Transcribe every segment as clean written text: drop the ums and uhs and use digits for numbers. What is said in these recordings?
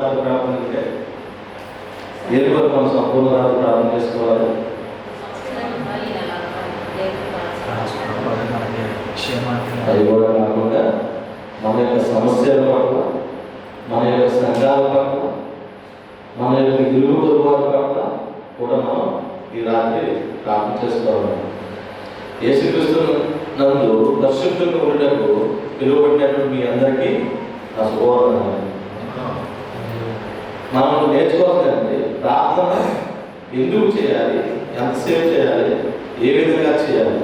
ప్రార్థన అంటే ఏది వరకు మనం సంపూర్ణ ప్రార్థన చేసుకోవాలి. అది కూడా కాకుండా మన యొక్క సమస్యల పట్ల, మన యొక్క సంఘాల పట్ల, మన యొక్క ఇరుగు పొరుగు వారి పట్ల కూడా మనం ఈ రాత్రి ప్రార్థన చేసుకోవాలి. యేసుక్రీస్తు నందు పరిశుద్ధంగా ఉండటకు పిలువబడినటువంటి మీ అందరికీ నా శుభవందనాలు. మనం నేర్చుకోవాలంటే ప్రార్థన ఎందుకు చేయాలి, ఎంతసేపు చేయాలి, ఏ విధంగా చేయాలి.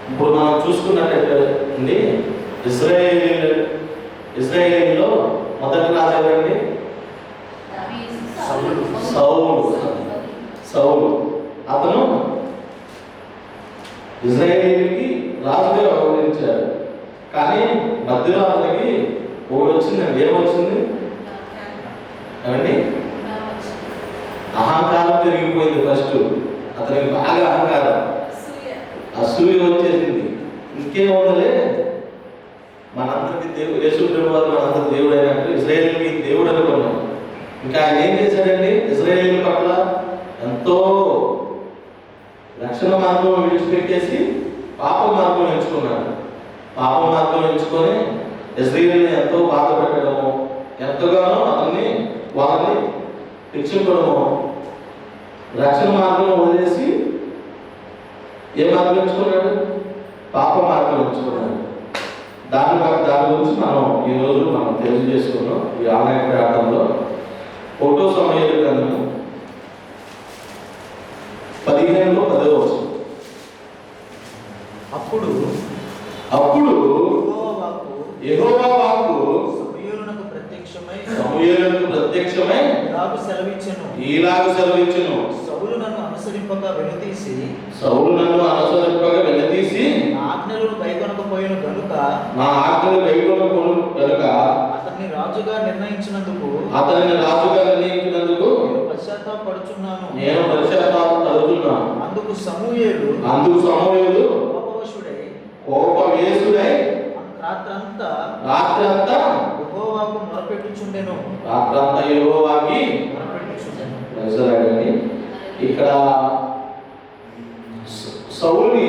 ఇప్పుడు మనం చూసుకున్నట్టయితే అండి, ఇజ్రాయేలీలో మొదటి రాజు ఎవరండి? సౌలు. అతను ఇజ్రాయేలీకి రాజుగా వ్యవహరించాడు. కానీ మధ్యలో అతనికి ఒకటి వచ్చిందండి. ఏమొచ్చింది ఏమండి? అహంకారం పెరిగిపోయింది. ఫస్ట్ అతనికి బాగా అహంకారం, అసూయ వచ్చేసింది. ఇంకేముందలే, మనందరికి దేవుడు, యేసు ప్రభు వారు మనందరి దేవుడు అయినట్టు ఇజ్రాయేలుకి దేవుడు అనుకున్నాం. ఇంకా ఆయన ఏం చేశాడండి? ఇజ్రాయేలు పట్ల ఎంతో రక్షణ మార్గం విడిచిపెట్టేసి పాప మార్గం ఎంచుకున్నాడు. పాప మార్గం ఎంచుకొని ఇజ్రాయేలుని ఎంతో బాధ పెట్టడము, ఎంతగానో అతన్ని వాళ్ళని శిక్షించడము, రక్షణ మార్గం వదిలేసి ఏ మార్గం ఎంచుకున్నాడు? పాప మార్గం ఎంచుకున్నాడు. దాని గురించి మనం ఈరోజు మనం తెలియజేసుకున్నాం ఈ ఆన్లైన్ ప్రార్థనలో. 1 సమూయేలు గ్రంథము 15:10. అప్పుడు యెహోవా వాక్కు సమూయేలునకు ప్రత్యక్షమై ఇలాగు సెలవిచ్చెను. సౌలు నన్ను అనుసరింపక వెనుతీసి నా ఆజ్ఞలను గైకొనకపోయిన గనుక అతన్ని రాజుగా నిర్ణయించినందుకు నేను పశ్చాత్తాపడుచున్నాను. అందుకు సమూయేలు కోపవేశుడై రాత్రంతా యెహోవాకు మొరపెట్టుచుండెను. ఇక్కడ సౌలుని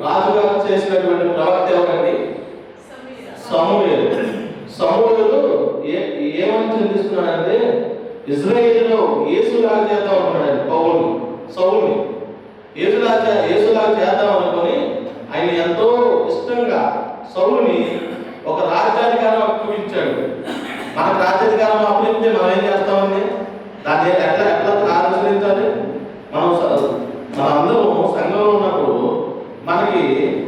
రాజుగా చేసినటువంటి ప్రవక్త ఎవరండి? సమూయేలు ఏమని చింతిస్తున్నాడంటే ఇజ్రాయేలులో యేసులాగా చేద్దాం అనుకున్నాడు. సౌలుని యేసులాగా చేద్దాం అనుకొని ఆయన ఎంతో ఇష్టంగా సౌలుని ఒక రాజ్యాధికారం అప్పగించాడు. మనకు రాజ్యాధికారం అప్పగిస్తే మనం ఏం చేస్తామండి? దాన్ని ఎట్లా ఆలోచించాలి? మనం అందరం సంఘంలో ఉన్నప్పుడు మనకి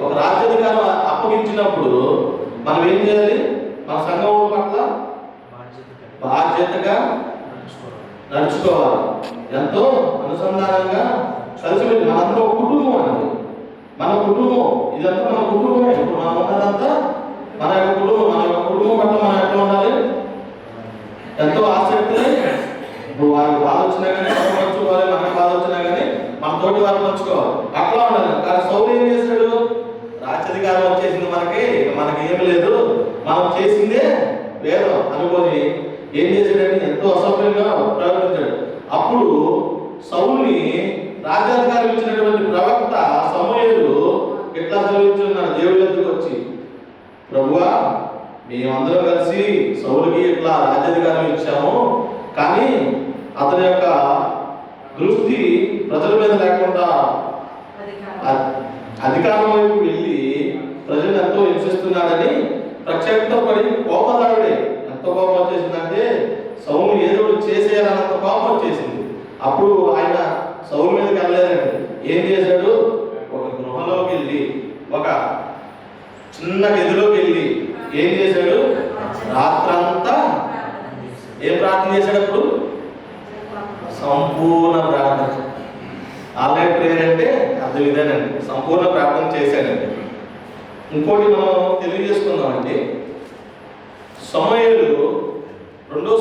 ఒక రాజ్యాధికారం అప్పగించినప్పుడు మనం ఏం చేయాలి? మన సంఘం పట్ల బాధ్యతగా నడుచుకోవాలి. ఎంతో అనుసంధానంగా కలిసిపెట్టి మనందరూ ఒక కుటుంబం అండి. మన కుటుంబం ఇదంతా మన కుటుంబమే. ఇప్పుడు మనం ఉన్నదంతా మన యొక్క కుటుంబం. మన యొక్క కుటుంబం పట్ల మనం ఎట్లా ఉండాలి? ఎంతో ఆసక్తి. ఇప్పుడు వారికి బాధ వచ్చినా కానీ మనం పంచుకోవాలి, మనకు బాధ వచ్చినా కానీ మన తోటి వారు పంచుకోవాలి, అట్లా ఉండాలి. కానీ సౌలు ఏం చేశాడు? రాజ్యాధికారం వచ్చేసింది, మనకి ఏమి లేదు, మనం చేసిందే వేదం అనుకొని ఏం చేశాడని ఎంతో అసభ్యంగా ప్రవర్తించాడు. అప్పుడు సౌలుని రాజ్యాధికారం ఇచ్చినటువంటి ప్రవక్త సమూయేలు ఎట్లా సెలవిస్తున్నాడు? దేవుడి దగ్గరికి వచ్చి, ప్రభువా, మేమందరం కలిసి సౌలుకి ఇట్లా రాజ్యాధికారం ఇచ్చాము, కానీ అతని యొక్క దృష్టి ప్రజల మీద లేకుండా అధికారం వైపు వెళ్ళి ప్రజలు ఎంతో హింసిస్తున్నాడని ప్రత్యక్షపడి కోపదారుడే. ఎంత కోపం వచ్చేసిందంటే సౌలు ఏదో చేసేయాలన్నంత కోపం వచ్చేసింది. అప్పుడు ఆయన సౌలు మీదకి వెళ్ళలేదండి. ఏం చేశాడు? ఒక గృహలోకి వెళ్ళి, ఒక చిన్న గదిలోకి వెళ్ళి ఏం చేశాడు? రాత్రంతా ఏం ప్రార్థన చేశాడు? అప్పుడు సంపూర్ణ ప్రార్థన. ఆన్లైన్ ప్రేయర్ అంటే అర్థం ఇదేనండి, సంపూర్ణ ప్రార్థన చేశాడండి. ఇంకోటి మనం తెలియజేసుకుందామండి. సమూయేలు 2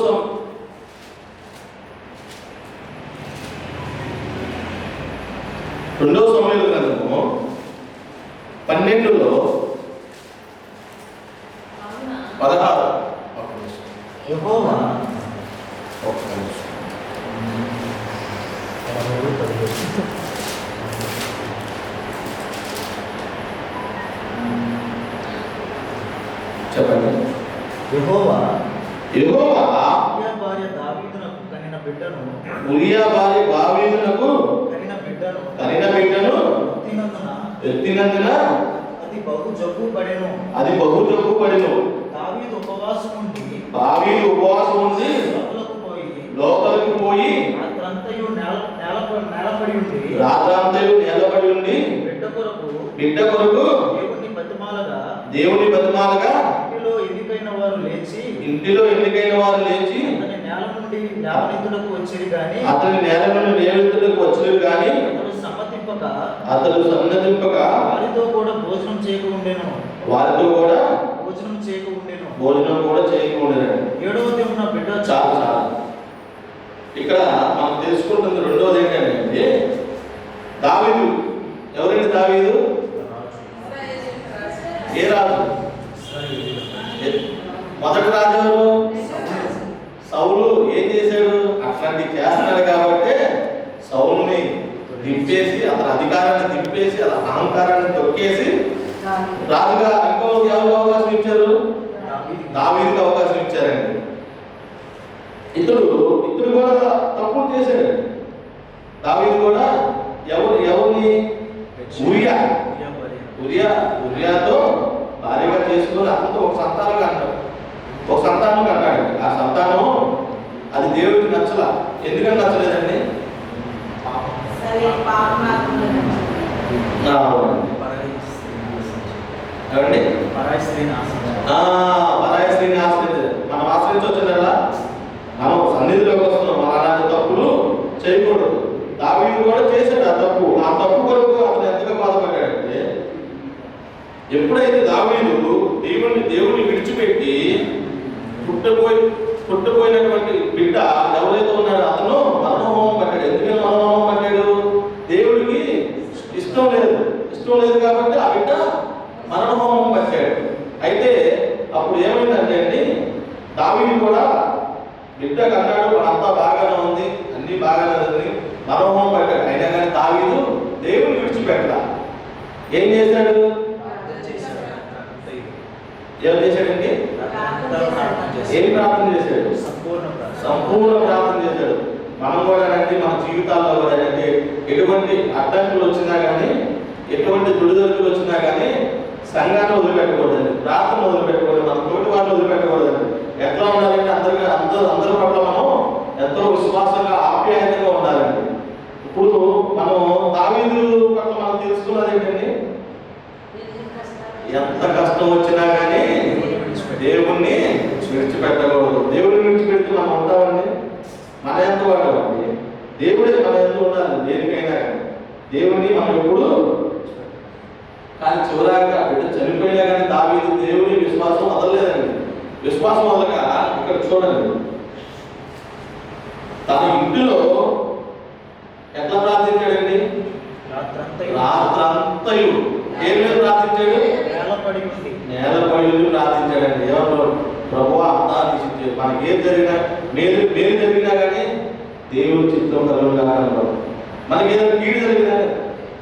సమూయేలు గ్రంథము 12:16 యెహోవా చెప్పండి. యెహోవా యెహోవా ఉరియా భార్య దావీదునకు కనిన బిడ్డను ఉరియా భార్య దావీదునకు కనిన బిడ్డను ఎత్తినందున అది బహు జబ్బు పడెను. దావీదు ఉపవాసం ఉండి లోపలికి పోయి రాత్రంతయు నేలపడి ఉండి బిడ్డ కొరకు దేవుని బతిమాలగా ఇంటిలో ఎన్నికైన వారు లేచి అతని నేల నుండి లేవనెత్తుటకు వచ్చిరు కానీ అతడు సన్నతింపక వారితో కూడా భోజనం చేయకుండెను. భోజనం కూడా చేయకుండెను. 7వ దినమున బిడ్డ చాలా ఇక్కడ మనం తెలుసుకుంటుంది రెండోది ఏంటంటే దావీదు. ఎవరండి దావీదు? ఏ రాజు? మొదటి రాజు ఎవరు? సౌలు. ఏం చేశాడు? అట్లాంటి చేస్తున్నాడు కాబట్టి సౌలుని దింపేసి, అతని అధికారాన్ని దింపేసి, అతని అహంకారాన్ని తొక్కేసి రాజుగా ఇంకొకరికి ఎవరికి అవకాశం ఇచ్చారు? దావీదుకి అవకాశం ఇచ్చారండి. ఇతడు కూడా తప్పులు చేశాడు. దావీదు కూడా ఎవరిని? ఉరియాతో భార్యగా చేసుకుని అతనితో ఒక సంతానం కంటాడు. ఆ సంతానం అది దేవుడికి నచ్చల. ఎందుకని నచ్చలేదండి? ఏమండి? పరాయి స్త్రీని ఆశ్రయించారు. మనం ఆశ్రయించవచ్చునల్లా. మనం సన్నిధిలోకి వస్తున్నాం. అలాంటి తప్పులు చేయకూడదు. దావీదు కూడా చేశాడు ఆ తప్పు కొరకు అతను ఎంతగా బాధపడ్డాడంటే, ఎప్పుడైతే దావీదు దేవుని విడిచిపెట్టి పుట్టపోయినటువంటి బిడ్డ ఎవరైతే ఉన్నాడో అతను మరణహోమం పట్టాడు. ఎందుకని మరణహోమం పట్టాడు? దేవుడికి ఇష్టం లేదు కాబట్టి ఆ బిడ్డ మరణహోమం పట్టాడు. అయితే అప్పుడు ఏమైందంటే అండి, దావీదు కూడా బిడ్డ కన్నాడు, అంతా బాగానే ఉంది, అన్ని బాగానే ఉంది, మరణహోమం పట్టాడు. అయినా కానీ దావీదు దేవుని విడిచిపెట్టడా. ఏం చేశాడు? చేశాడండి? ఏం ప్రార్థన చేశాడు? సంపూర్ణ ప్రార్థన చేశాడు. మనం కూడా అంటే మన జీవితాల్లో కూడా అంటే ఎటువంటి అడ్డంకులు వచ్చినా కానీ, ఎటువంటి దుడిదొరుకులు వచ్చినా కానీ సంఘాన్ని వదిలిపెట్టకూడదండి, ప్రార్థన వదిలిపెట్టకూడదు, మన తోటి వాళ్ళు వదిలిపెట్టకూడదండి. ఎట్లా ఉండాలంటే అందరి పట్ల మనం ఎంతో విశ్వాసంగా ఆప్యాయంగా ఉండాలండి. ఇప్పుడు మనం దావీదు పట్ల మనం తెలుసుకున్నది ఏంటండి? ఎంత కష్టం వచ్చినా కానీ దేవుణ్ణి విడిచిపెట్టకూడదు. దేవుడిని విడిచిపెడితే మనం ఉంటామండి? మన ఎంత వాడమండి? దేవుడే మన ఎంత ఉండాలి దేనికైనా కానీ. దేవుని మనం ఎప్పుడు కానీ చివరాగా బిడ్డ చనిపోయినా కానీ దావీదు దేవుని విశ్వాసం వదలలేదండి. విశ్వాసం వదలక ఇక్కడ చూడండి, తన ఇంటిలో ఎట్లా ప్రార్థించాడండి? రాత్రంతయు ఏమేమి ప్రార్థించాడు? నేలపడి ప్రార్థించాడండి. ఎవరు? ప్రభువా, అంతా మనకి ఏం జరిగినా మేలు జరిగినా కానీ దేవుడి చిత్తం కలుగుతారు. మనకి ఏదైనా కీడు జరిగినా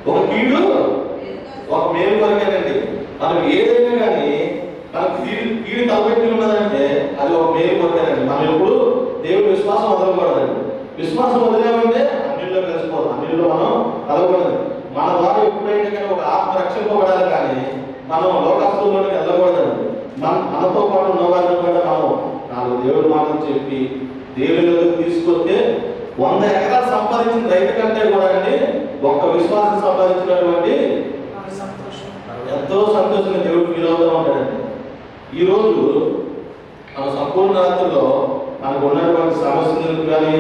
ఒక మేలు కొరకేనండి. మనం ఏదైనా కానీ మనకు కీడు తలపెట్టి ఉన్నదంటే అది ఒక మేలు కొరకేనండి. మనం ఎప్పుడు దేవుడి విశ్వాసం వదలకూడదండి. విశ్వాసం వదిలేమంటే అన్నిల్లో కలిసిపోదు, అన్నిల్లో మనం కలగకూడదు. మన ద్వారా ఎప్పుడైనా కానీ ఒక ఆత్మ రక్షింపబడాలి కానీ మనం లోకస్తుల్లోకి వెళ్ళకూడదండి. మనతో పాటు ఉన్న వారిని కూడా మనం 4 దేవుడి మాటలు చెప్పి దేవుళ్ళకి తీసుకొస్తే 100 ఎకరాలు సంపాదించిన రైతు కంటే కూడా అండి ఒక్క విశ్వాసం సంపాదించినటువంటి ఎంతో సంతోషంగా దేవుడు ఫీల్ అవుతూ ఉంటాడండి. ఈరోజు మన సంపూర్ణ రాత్రిలో మనకు ఉన్నటువంటి సమస్యలకు కానీ